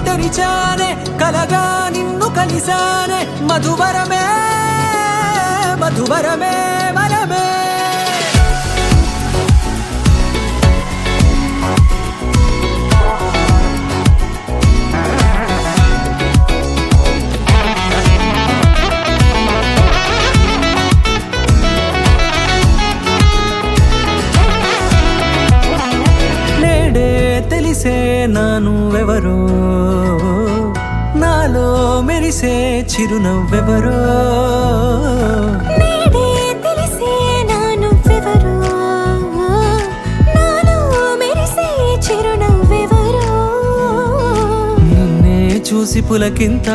తెరిచానే కలగా నిన్ను కలిసానే మధువరమే మధువరమే వరమే తెలిసే నానువెవరో నాలో మెరిసే చిరునవ్వెవరో తెలిసే నానువెవరో నాలో మెరిసే చిరునవ్వెవరో నిన్నే చూసి పులకింత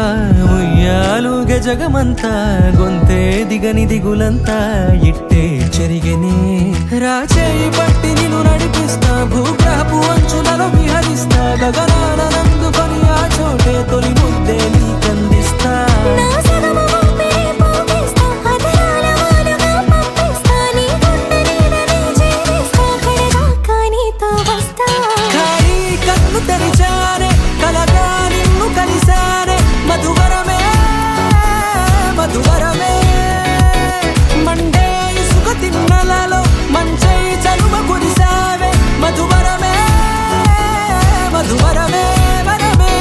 ఉయ్యాలుగ జగమంతా గొంతే దిగని దిగులంతా ఇట్టే చెరిగనే రాచేయి పట్టి నిన్ను నడిపిస్తా భూగ్రహపు అంచులలో విహరిస్తా గగనాన నందుకొని ఆ చోటే తొలి ముద్దే నీకందిస్తా నా సగము ఊపిరి పోగిస్తా అదరాల వానగా పంపిస్తా నీ గుండె నీడనే చేరిస్తా కడదాకా నీతో వస్తా ఖాళీ కన్ను తెరిచానే కలగా నిన్ను కలిసానే మధువరమే మధువరమే మండే ఇసుక తిన్నలలో మంచై చలువ కురిసావే మధువరమే మధువరమే వరమే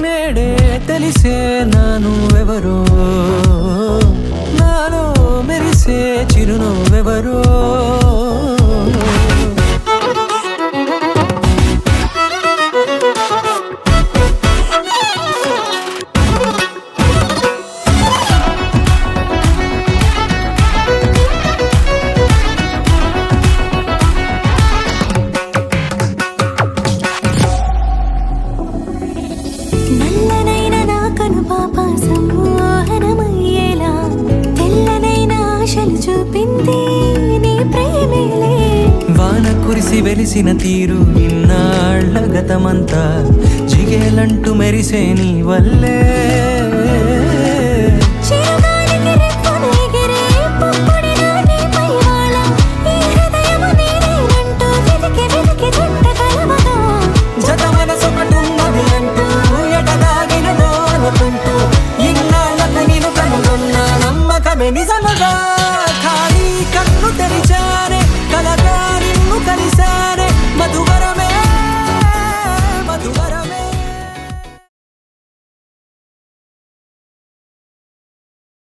నేడే తెలిసే నానువెవరో నాలో మెరిసే చిరునవ్వెవరో నల్లనైన నా కనుపాప సమ్మోహనమయ్యేలా తెల్లనైన ఆశలు చూపింది నీ ప్రేమేలే వాన కురిసి వెలిసిన తీరు ఇన్నాళ్ల గతమంతా జిగేలంటూ మెరిసే నీ వల్లే